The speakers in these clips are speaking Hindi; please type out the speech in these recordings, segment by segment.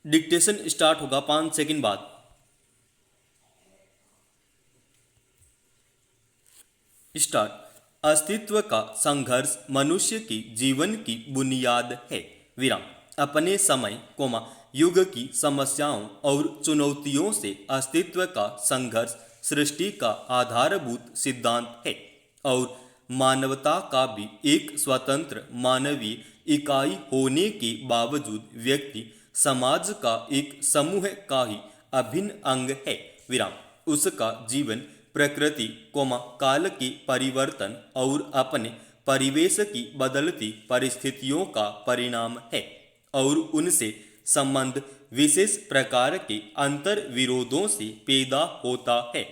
डिक्टेशन स्टार्ट होगा 5 सेकंड बाद। स्टार्ट। अस्तित्व का संघर्ष मनुष्य की जीवन की बुनियाद है। विराम। अपने समय युग की समस्याओं और चुनौतियों से अस्तित्व का संघर्ष सृष्टि का आधारभूत सिद्धांत है और मानवता का भी एक स्वतंत्र मानवीय इकाई होने के बावजूद व्यक्ति समाज का एक समूह का ही अभिन्न अंग है। विराम। उसका जीवन प्रकृति काल के परिवर्तन और अपने परिवेश की बदलती परिस्थितियों का परिणाम है और उनसे संबंध विशेष प्रकार के अंतर विरोधों से पैदा होता है,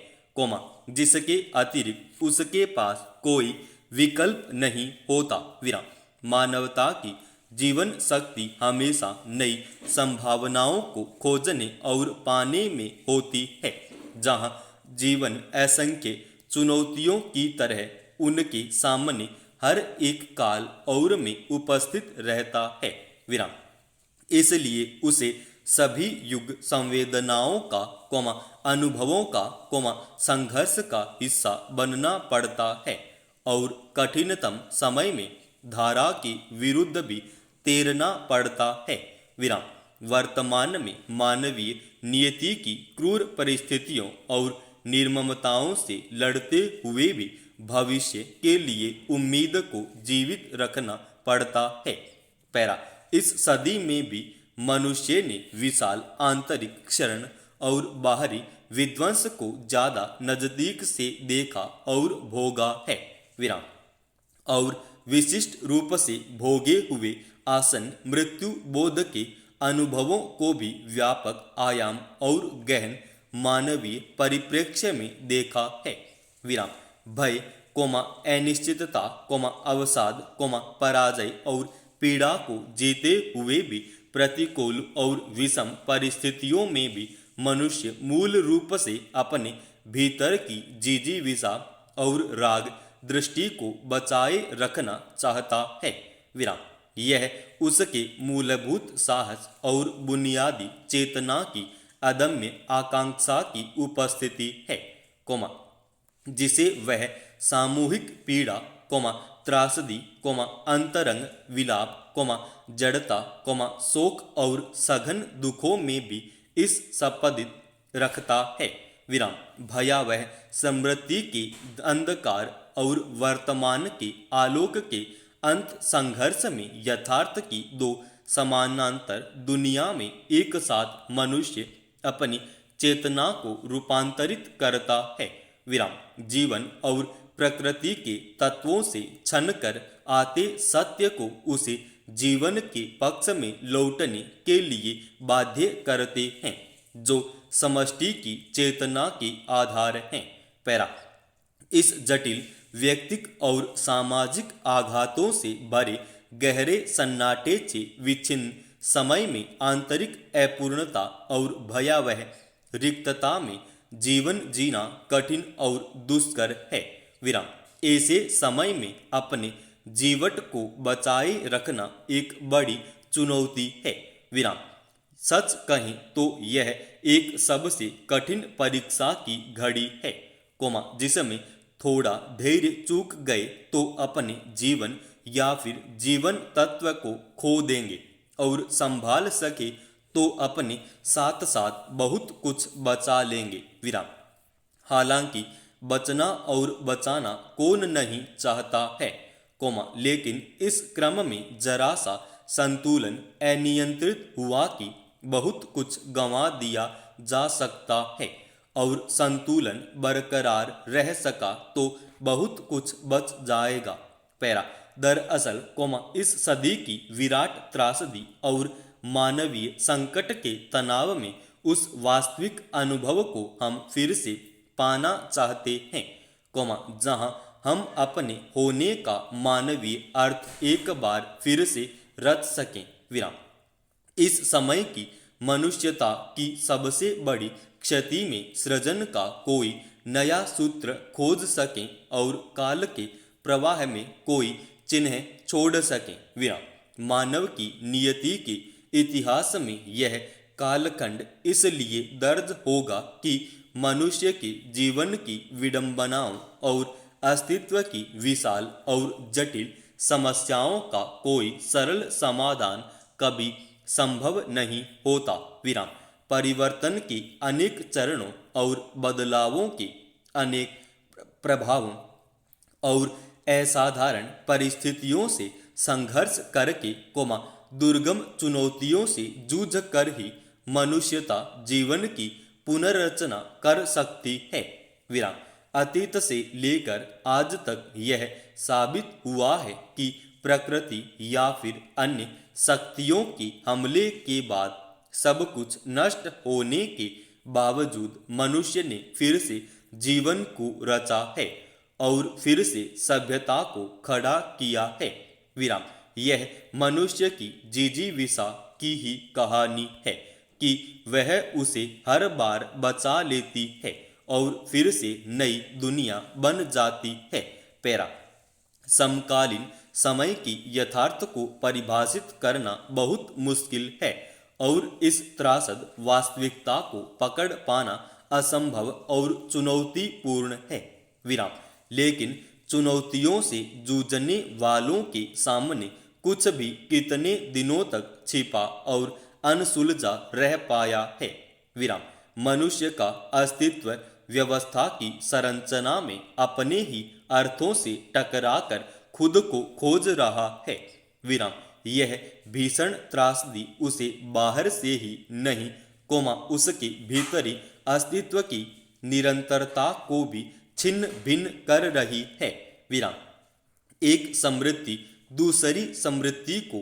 जिसके अतिरिक्त उसके पास कोई विकल्प नहीं होता। विराम। मानवता की जीवन शक्ति हमेशा नई संभावनाओं को खोजने और पाने में होती है। जहाँ जीवन असंख्य चुनौतियों की तरह उनके सामने हर एक काल और में उपस्थित रहता है। विराम। इसलिए उसे सभी युग संवेदनाओं का अनुभवों का संघर्ष का हिस्सा बनना पड़ता है और कठिनतम समय में धारा के विरुद्ध भी तैरना पड़ता है। विराम। वर्तमान में मानवीय नियति की क्रूर परिस्थितियों और निर्ममताओं से लड़ते हुए भी भविष्य के लिए उम्मीद को जीवित रखना पड़ता है। पैरा। इस सदी में भी मनुष्य ने विशाल आंतरिक क्षरण और बाहरी विध्वंस को ज्यादा नजदीक से देखा और भोगा है। विराम। और विशिष्ट रूप से भोगे हुए आसन मृत्यु बोध के अनुभवों को भी व्यापक आयाम और गहन मानवीय परिप्रेक्ष्य में देखा है। विराम। भय अनिश्चितता अवसाद पराजय और पीड़ा को जीते हुए भी प्रतिकूल और विषम परिस्थितियों में भी मनुष्य मूल रूप से अपने भीतर की जिजीविषा और राग दृष्टि को बचाए रखना चाहता है। विराम। यह उसके मूलभूत साहस और बुनियादी चेतना की अदम्य आकांक्षा की उपस्थिति है, जिसे वह सामूहिक पीड़ा त्रासदी अंतरंग विलाप जड़ता शोक और सघन दुखों में भी इस संपादित रखता है। विराम। भयावह समृद्धि के अंधकार और वर्तमान के आलोक के अंत संघर्ष में यथार्थ की दो समानांतर दुनिया में एक साथ मनुष्य अपनी चेतना को रूपांतरित करता है। विराम। जीवन और प्रकृति के तत्वों से छनकर आते सत्य को उसे जीवन के पक्ष में लौटने के लिए बाध्य करते हैं, जो समष्टि की चेतना के आधार हैं। पैरा। इस जटिल व्यक्तिक और सामाजिक आघातों से भरे गहरे सन्नाटे से विच्छिन्न समय में आंतरिक अपूर्णता और भयावह रिक्तता में जीवन जीना कठिन और दुष्कर है। विराम। ऐसे समय में अपने जीवट को बचाए रखना एक बड़ी चुनौती है। विराम। सच कहें तो यह एक सबसे कठिन परीक्षा की घड़ी है, जिसमें थोड़ा धैर्य चूक गए तो अपने जीवन या फिर जीवन तत्व को खो देंगे और संभाल सके तो अपने साथ साथ बहुत कुछ बचा लेंगे। विराम। हालांकि बचना और बचाना कौन नहीं चाहता है, लेकिन इस क्रम में जरा सा संतुलन अनियंत्रित हुआ कि बहुत कुछ गंवा दिया जा सकता है और संतुलन बरकरार रह सका तो बहुत कुछ बच जाएगा। पैरा। दरअसल इस सदी की विराट त्रासदी और मानवीय संकट के तनाव में उस वास्तविक अनुभव को हम फिर से पाना चाहते हैं, जहां हम अपने होने का मानवीय अर्थ एक बार फिर से रच सकें। विराम। इस समय की मनुष्यता की सबसे बड़ी क्षति में सृजन का कोई नया सूत्र खोज सकें और काल के प्रवाह में कोई चिन्ह छोड़ सकें। विराम। मानव की नियति के इतिहास में यह कालखंड इसलिए दर्ज होगा कि मनुष्य के जीवन की विडंबनाओं और अस्तित्व की विशाल और जटिल समस्याओं का कोई सरल समाधान कभी संभव नहीं होता। विराम। परिवर्तन के अनेक चरणों और बदलावों के अनेक प्रभावों और असाधारण परिस्थितियों से संघर्ष करके दुर्गम चुनौतियों से जूझ कर ही मनुष्यता जीवन की पुनर्रचना कर सकती है। विराम। अतीत से लेकर आज तक यह साबित हुआ है कि प्रकृति या फिर अन्य शक्तियों के हमले के बाद सब कुछ नष्ट होने के बावजूद मनुष्य ने फिर से जीवन को रचा है और फिर से सभ्यता को खड़ा किया है। विराम। यह मनुष्य की जिजीविषा की ही कहानी है कि वह उसे हर बार बचा लेती है और फिर से नई दुनिया बन जाती है। पैरा। समकालीन समय की यथार्थ को परिभाषित करना बहुत मुश्किल है और इस त्रासद वास्तविकता को पकड़ पाना असंभव और चुनौतीपूर्ण है। विराम। लेकिन चुनौतियों से जूझने वालों के सामने कुछ भी कितने दिनों तक छिपा और अनसुलझा रह पाया है। विराम। मनुष्य का अस्तित्व व्यवस्था की संरचना में अपने ही अर्थों से टकराकर खुद को खोज रहा है। विराम। यह भीषण त्रासदी उसे बाहर से ही नहीं उसके भीतरी अस्तित्व की निरंतरता को भी छिन्न भिन्न कर रही है। विराम। एक समृद्धि दूसरी समृद्धि को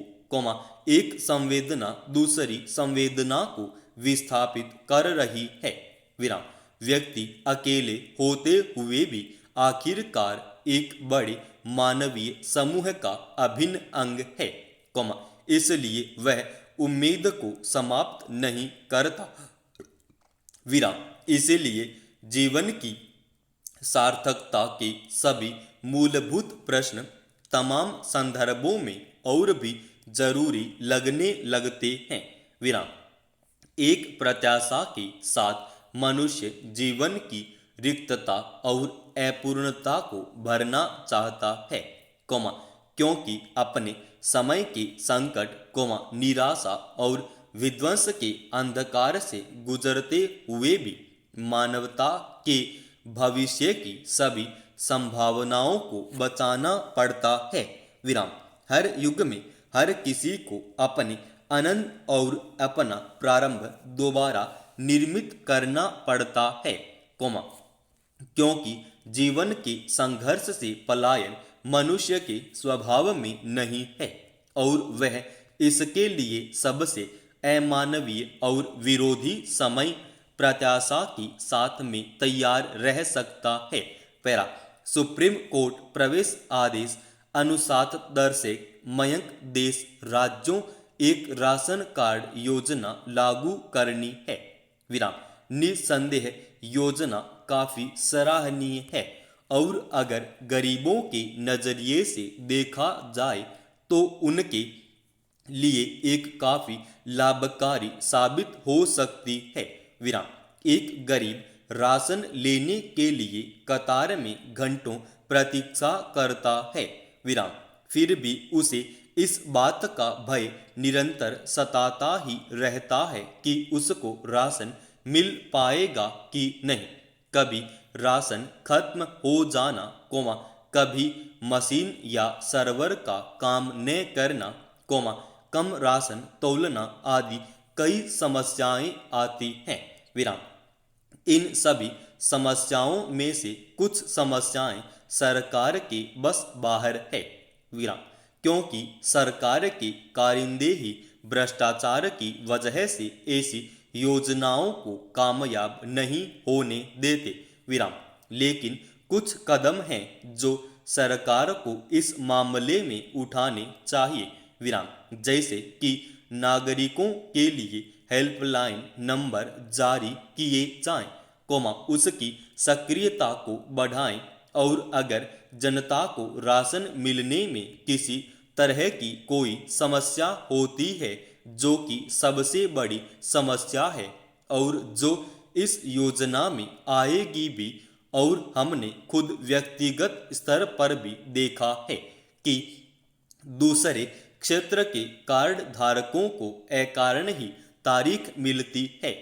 एक संवेदना दूसरी संवेदना को विस्थापित कर रही है। विराम। व्यक्ति अकेले होते हुए भी आखिरकार एक बड़े मानवीय समूह का अभिन्न अंग है, इसलिए वह उम्मीद को समाप्त नहीं करता। विराम। इसलिए जीवन की सार्थकता के सभी मूलभूत प्रश्न तमाम संदर्भों में और भी जरूरी लगने लगते हैं। विराम। एक प्रत्याशा के साथ मनुष्य जीवन की रिक्तता और अपूर्णता को भरना चाहता है, क्योंकि अपने समय के संकट, निराशा और विध्वंस के अंधकार से गुजरते हुए भी मानवता के भविष्य की सभी संभावनाओं को बचाना पड़ता है। विराम। हर युग में हर किसी को अपने अनंत और अपना प्रारंभ दोबारा निर्मित करना पड़ता है, क्योंकि जीवन के संघर्ष से पलायन मनुष्य के स्वभाव में नहीं है और वह इसके लिए सबसे अमानवीय और विरोधी समय प्रत्याशा के साथ में तैयार रह सकता है। पैरा। सुप्रीम कोर्ट प्रवेश आदेश अनुसार दर्शक मयंक देश राज्यों एक राशन कार्ड योजना लागू करनी है। विराम। निसंदेह योजना काफी सराहनीय है और अगर गरीबों के नजरिए से देखा जाए तो उनके लिए एक काफी लाभकारी साबित हो सकती है। विराम। एक गरीब राशन लेने के लिए कतार में घंटों प्रतीक्षा करता है। विराम। फिर भी उसे इस बात का भय निरंतर सताता ही रहता है कि उसको राशन मिल पाएगा कि नहीं। कभी राशन खत्म हो जाना, कभी मशीन या सर्वर का काम न करना, कम राशन तौलना आदि कई समस्याएं आती हैं। विराम। इन सभी समस्याओं में से कुछ समस्याएं सरकार के बस बाहर है। विराम। क्योंकि सरकार के कारिंदे ही भ्रष्टाचार की वजह से ऐसी योजनाओं को कामयाब नहीं होने देते। विराम। लेकिन कुछ कदम हैं जो सरकार को इस मामले में उठाने चाहिए। विराम। जैसे कि नागरिकों के लिए हेल्पलाइन नंबर जारी किए जाएं, उसकी सक्रियता को बढ़ाएं और अगर जनता को राशन मिलने में किसी तरह की कोई समस्या होती है जो कि सबसे बड़ी समस्या है और जो इस योजना में आएगी भी। और हमने खुद व्यक्तिगत स्तर पर भी देखा है कि दूसरे क्षेत्र के कार्ड धारकों को अकारण ही तारीख मिलती है,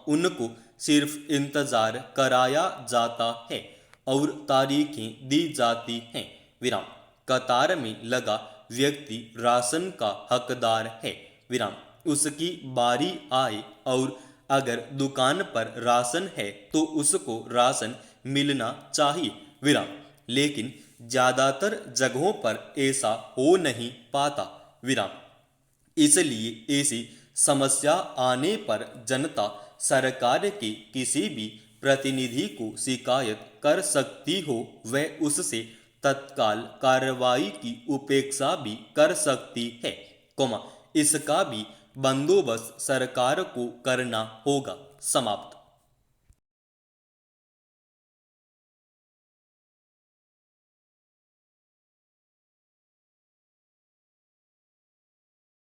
उनको सिर्फ इंतजार कराया जाता है और तारीखें दी जाती हैं। विराम। कतार में लगा व्यक्ति राशन का हकदार है। विराम। उसकी बारी आए और अगर दुकान पर राशन है तो उसको राशन मिलना चाहिए। विराम। लेकिन ज्यादातर जगहों पर ऐसा हो नहीं पाता। विराम। इसलिए ऐसी समस्या आने पर जनता सरकार के किसी भी प्रतिनिधि को शिकायत कर सकती हो, वह उससे तत्काल कार्रवाई की उपेक्षा भी कर सकती है, इसका भी बंदोबस्त सरकार को करना होगा। समाप्त।